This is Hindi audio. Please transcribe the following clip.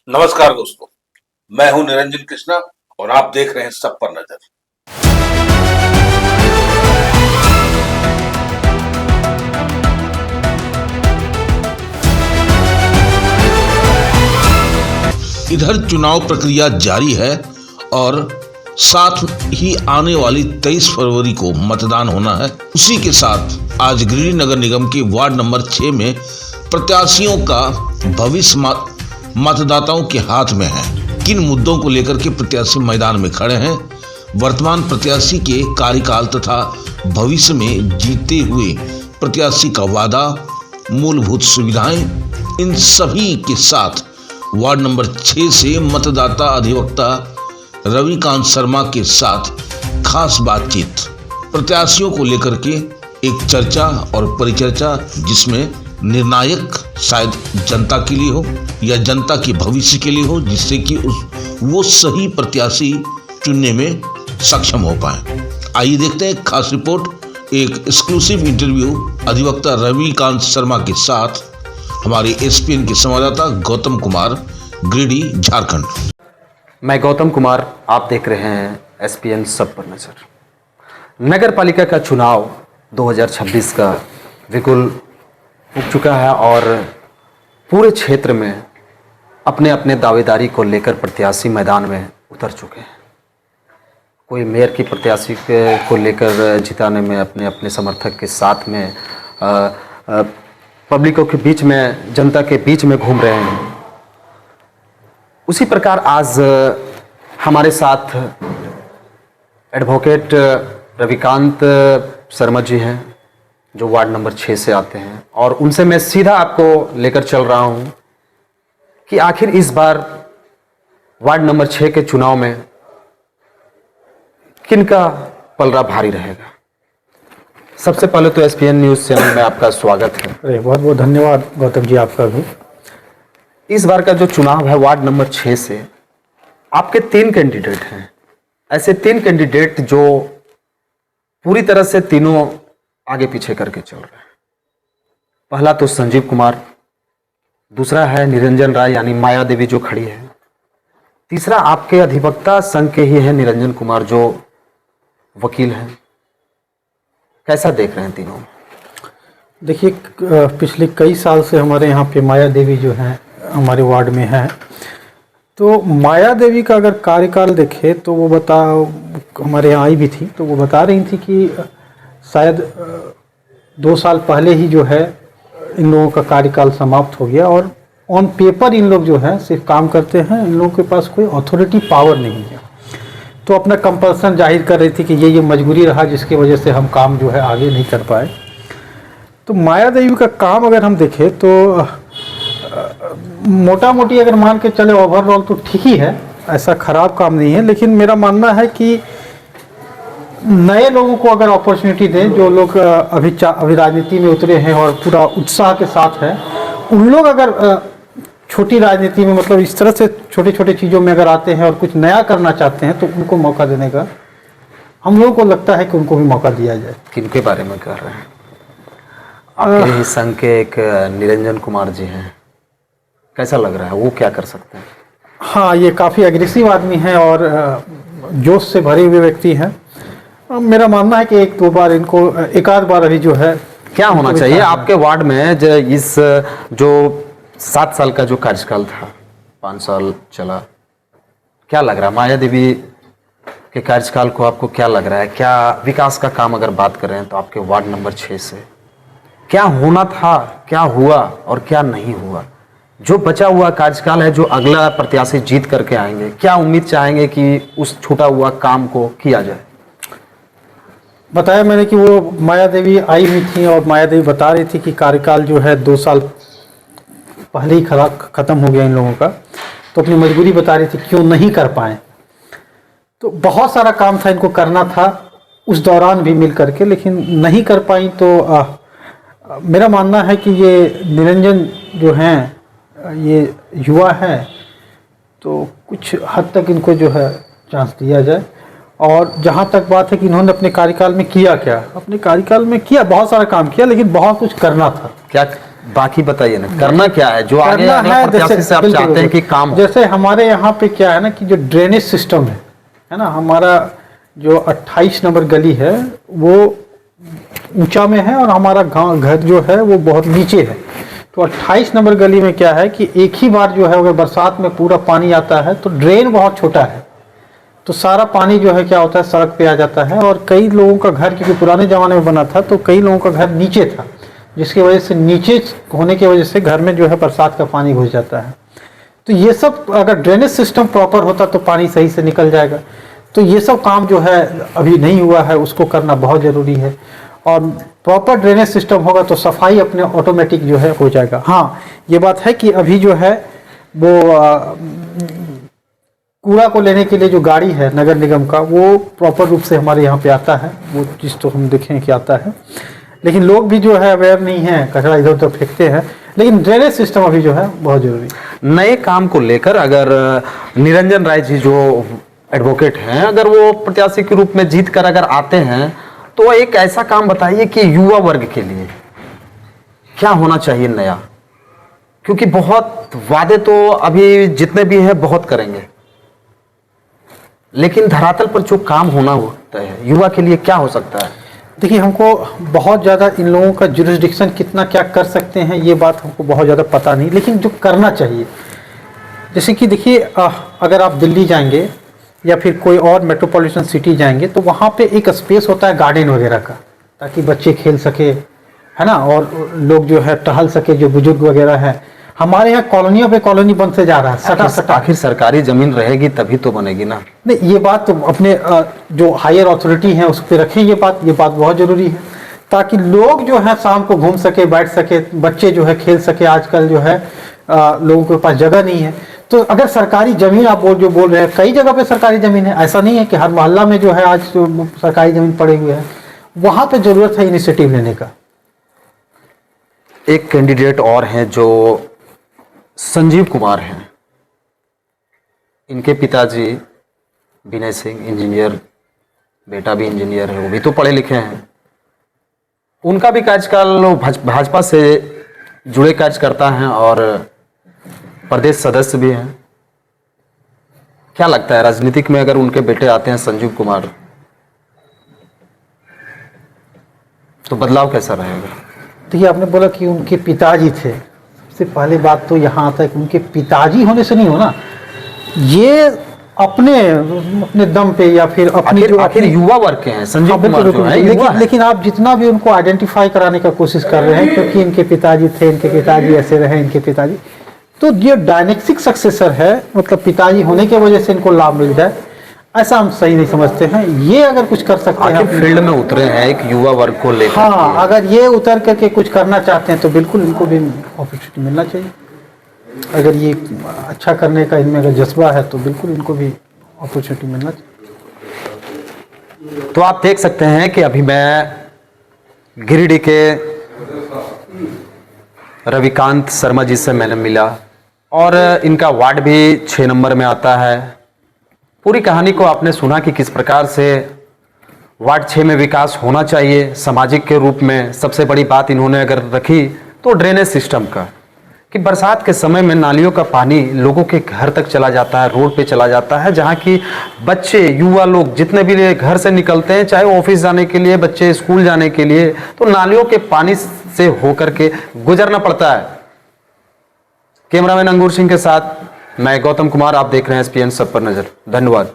नमस्कार दोस्तों, मैं हूं निरंजन कृष्णा और आप देख रहे हैं सब पर नजर। इधर चुनाव प्रक्रिया जारी है और साथ ही आने वाली 23 फरवरी को मतदान होना है। उसी के साथ आज गिरिडीह नगर निगम के वार्ड नंबर 6 में प्रत्याशियों का भविष्य मतदाताओं के हाथ में है। किन मुद्दों को लेकर के प्रत्याशी मैदान में खड़े हैं, वर्तमान प्रत्याशी के कार्यकाल तथा भविष्य में जीते हुए प्रत्याशी का वादा, मूलभूत सुविधाएं, इन सभी के साथ वार्ड नंबर 6 से मतदाता अधिवक्ता रविकांत शर्मा के साथ खास बातचीत, प्रत्याशियों को लेकर के एक चर्चा और परिचर्चा जिसमें निर्णायक शायद जनता के लिए हो या जनता के भविष्य के लिए हो, जिससे कि वो सही प्रत्याशी चुनने में सक्षम हो पाए। आइए देखते हैं खास रिपोर्ट, एक एक्सक्लूसिव इंटरव्यू अधिवक्ता रविकांत शर्मा के साथ हमारे एसपीएन के संवाददाता गौतम कुमार, गिरिडीह, झारखंड। मैं गौतम कुमार, आप देख रहे हैं एसपीएन सब पर नजर। नगर पालिका का चुनाव 2026 का बिल्कुल उठ चुका है और पूरे क्षेत्र में अपने अपने दावेदारी को लेकर प्रत्याशी मैदान में उतर चुके हैं। कोई मेयर की प्रत्याशी को लेकर जिताने में अपने अपने समर्थक के साथ में पब्लिकों के बीच में, जनता के बीच में घूम रहे हैं। उसी प्रकार आज हमारे साथ एडवोकेट रविकांत शर्मा जी हैं जो वार्ड नंबर 6 से आते हैं और उनसे मैं सीधा आपको लेकर चल रहा हूं कि आखिर इस बार वार्ड नंबर 6 के चुनाव में किनका पलड़ा भारी रहेगा। सबसे पहले तो एसपीएन न्यूज़ चैनल में आपका स्वागत है। अरे बहुत बहुत धन्यवाद गौतम जी, आपका भी। इस बार का जो चुनाव है वार्ड नंबर 6 से आपके 3 कैंडिडेट हैं। ऐसे 3 कैंडिडेट जो पूरी तरह से तीनों आगे पीछे करके चल रहे हैं। पहला तो संजीव कुमार, दूसरा है निरंजन राय यानी माया देवी जो खड़ी है, तीसरा आपके अधिवक्ता संघ के ही है निरंजन कुमार जो वकील हैं। कैसा देख रहे हैं तीनों? देखिए, पिछले कई साल से हमारे यहाँ पे माया देवी जो हैं हमारे वार्ड में हैं। तो माया देवी का अगर कार्यकाल देखे तो वो हमारे यहाँ आई भी थी, तो वो बता रही थी कि शायद 2 साल पहले ही जो है इन लोगों का कार्यकाल समाप्त हो गया और ऑन पेपर इन लोग जो है सिर्फ काम करते हैं, इन लोगों के पास कोई अथॉरिटी पावर नहीं है। तो अपना कंपल्सन जाहिर कर रही थी कि ये मजबूरी रहा जिसकी वजह से हम काम जो है आगे नहीं कर पाए। तो माया देवी का काम अगर हम देखें तो मोटा मोटी अगर मान के चले ओवरऑल तो ठीक ही है, ऐसा ख़राब काम नहीं है। लेकिन मेरा मानना है कि नए लोगों को अगर अपॉर्चुनिटी दें, जो लोग अभी राजनीति में उतरे हैं और पूरा उत्साह के साथ है, उन लोग अगर छोटी राजनीति में मतलब इस तरह से छोटी छोटी चीज़ों में अगर आते हैं और कुछ नया करना चाहते हैं तो उनको मौका देने का हम लोगों को लगता है कि उनको भी मौका दिया जाए। किनके बारे में कर रहे हैं? आपके ही संघ के एक निरंजन कुमार जी हैं, कैसा लग रहा है, वो क्या कर सकते हैं? हाँ, ये काफ़ी एग्रेसिव आदमी हैं और जोश से भरे हुए व्यक्ति हैं। मेरा मानना है कि 1-2 बार इनको, एक आध बार अभी जो है क्या होना चाहिए आपके वार्ड में इस जो 7 साल का जो कार्यकाल था, 5 साल चला, क्या लग रहा है माया देवी के कार्यकाल को? आपको क्या लग रहा है, क्या विकास का काम अगर बात कर रहे हैं तो आपके वार्ड नंबर 6 से क्या होना था, क्या हुआ और क्या नहीं हुआ? जो बचा हुआ कार्यकाल है, जो अगला प्रत्याशी जीत करके आएंगे, क्या उम्मीद चाहेंगे कि उस छूटा हुआ काम को किया जाए? बताया मैंने कि वो माया देवी आई हुई थी और माया देवी बता रही थी कि कार्यकाल जो है 2 साल पहले ही ख़त्म हो गया इन लोगों का, तो अपनी मजबूरी बता रही थी क्यों नहीं कर पाए। तो बहुत सारा काम था इनको करना था उस दौरान भी मिल करके, लेकिन नहीं कर पाई। तो मेरा मानना है कि ये निरंजन जो हैं, ये युवा हैं, तो कुछ हद तक इनको जो है चांस दिया जाए। और जहाँ तक बात है कि इन्होंने अपने कार्यकाल में किया क्या, अपने कार्यकाल में किया बहुत सारा काम किया, लेकिन बहुत कुछ करना था। क्या बाकी बताइए ना, करना क्या है जो आगे करना अगले है प्रत्याशी से आप बिल्कुल, चाहते हैं कि बिल्कुल। काम हो? जैसे हमारे यहाँ पे क्या है ना कि जो ड्रेनेज सिस्टम है ना, हमारा जो 28 नंबर गली है वो ऊंचा में है और हमारा गांव घर जो है वो बहुत नीचे है। तो 28 नंबर गली में क्या है कि एक ही बार जो है अगर बरसात में पूरा पानी आता है तो ड्रेन बहुत छोटा है, तो सारा पानी जो है क्या होता है सड़क पे आ जाता है। और कई लोगों का घर, क्योंकि पुराने ज़माने में बना था, तो कई लोगों का घर नीचे था, जिसकी वजह से नीचे होने की वजह से घर में जो है बरसात का पानी घुस जाता है। तो ये सब अगर ड्रेनेज सिस्टम प्रॉपर होता तो पानी सही से निकल जाएगा। तो ये सब काम जो है अभी नहीं हुआ है, उसको करना बहुत ज़रूरी है। और प्रॉपर ड्रेनेज सिस्टम होगा तो सफाई अपने ऑटोमेटिक जो है हो जाएगा। हाँ, ये बात है कि अभी जो है वो कूड़ा को लेने के लिए जो गाड़ी है नगर निगम का, वो प्रॉपर रूप से हमारे यहाँ पे आता है, वो चीज़ तो हम देखें कि आता है। लेकिन लोग भी जो है अवेयर नहीं है, कचरा इधर उधर फेंकते हैं। लेकिन ड्रेनेज सिस्टम अभी जो है बहुत जरूरी है। नए काम को लेकर अगर निरंजन राय जी जो एडवोकेट हैं, अगर वो प्रत्याशी के रूप में जीत कर अगर आते हैं तो एक ऐसा काम बताइए कि युवा वर्ग के लिए क्या होना चाहिए नया, क्योंकि बहुत वादे तो अभी जितने भी हैं बहुत करेंगे, लेकिन धरातल पर जो काम होना होता है युवा के लिए क्या हो सकता है? देखिए, हमको बहुत ज़्यादा इन लोगों का जुरिस्डिक्शन कितना क्या कर सकते हैं ये बात हमको बहुत ज़्यादा पता नहीं, लेकिन जो करना चाहिए, जैसे कि देखिए अगर आप दिल्ली जाएंगे या फिर कोई और मेट्रोपॉलिटन सिटी जाएंगे तो वहाँ पे एक स्पेस होता है गार्डन वगैरह का, ताकि बच्चे खेल सके, है ना, और लोग जो है टहल सके, जो बुजुर्ग वगैरह है। हमारे यहाँ कॉलोनियों पे कॉलोनी बनते जा रहा है, सटा सटा। आखिर सरकारी जमीन रहेगी तभी तो बनेगी ना। नहीं, ये बात तो अपने जो हायर अथॉरिटी हैं उस पर रखें, ये बात बहुत ज़रूरी है, ताकि लोग जो है शाम को घूम सके, बैठ सके, बच्चे जो है खेल सके। आजकल जो है लोगों के पास जगह नहीं है, तो अगर सरकारी ज़मीन आप जो बोल रहे हैं, कई जगह पे सरकारी ज़मीन है, ऐसा नहीं है कि हर मोहल्ला में जो है आज सरकारी ज़मीन पड़े हुए है, वहाँ पे ज़रूरत है इनिशिएटिव लेने का। एक कैंडिडेट और हैं जो संजीव कुमार हैं, इनके पिताजी विनय सिंह इंजीनियर, बेटा भी इंजीनियर है, वो भी तो पढ़े लिखे हैं। उनका भी कार्यकाल भाजपा से जुड़े कार्यकर्ता हैं और प्रदेश सदस्य भी हैं। क्या लगता है राजनीतिक में अगर उनके बेटे आते हैं संजीव कुमार तो बदलाव कैसा रहेगा? देखिए, आपने बोला कि उनके पिताजी थे, सबसे पहले बात तो यहाँ आता है कि उनके पिताजी होने से नहीं होना, ये अपने दम पे या फिर अपनी आखिर युवा वर्ग के हैं संजीव कुमार जो है, लेकिन आप जितना भी उनको आइडेंटिफाई कराने का कोशिश कर रहे हैं, क्योंकि इनके पिताजी थे, इनके पिताजी ऐसे रहे, इनके पिताजी, तो ये डायनेक्सिक सक्सेसर है, मतलब पिताजी होने की वजह से इनको लाभ मिल जाए, ऐसा हम सही नहीं समझते हैं। ये अगर कुछ कर सकते हैं, फील्ड में उतरे हैं एक युवा वर्ग को लेकर, हाँ, अगर ये उतर करके कुछ करना चाहते हैं तो बिल्कुल इनको भी अपॉर्चुनिटी मिलना चाहिए। अगर ये अच्छा करने का इनमें अगर जज्बा है तो बिल्कुल इनको भी अपॉर्चुनिटी मिलना चाहिए। तो आप देख सकते हैं कि अभी मैं गिरिडीह के रविकांत शर्मा जी से मैंने मिला और इनका वार्ड भी 6 नंबर में आता है। पूरी कहानी को आपने सुना कि किस प्रकार से वार्ड 6 में विकास होना चाहिए सामाजिक के रूप में। सबसे बड़ी बात इन्होंने अगर रखी तो ड्रेनेज सिस्टम का, कि बरसात के समय में नालियों का पानी लोगों के घर तक चला जाता है, रोड पे चला जाता है, जहाँ की बच्चे युवा लोग जितने भी घर से निकलते हैं, चाहे ऑफिस जाने के लिए, बच्चे स्कूल जाने के लिए, तो नालियों के पानी से होकर के गुजरना पड़ता है। कैमरामैन अंगूर सिंह के साथ मैं गौतम कुमार, आप देख रहे हैं SPN सब पर नजर। धन्यवाद।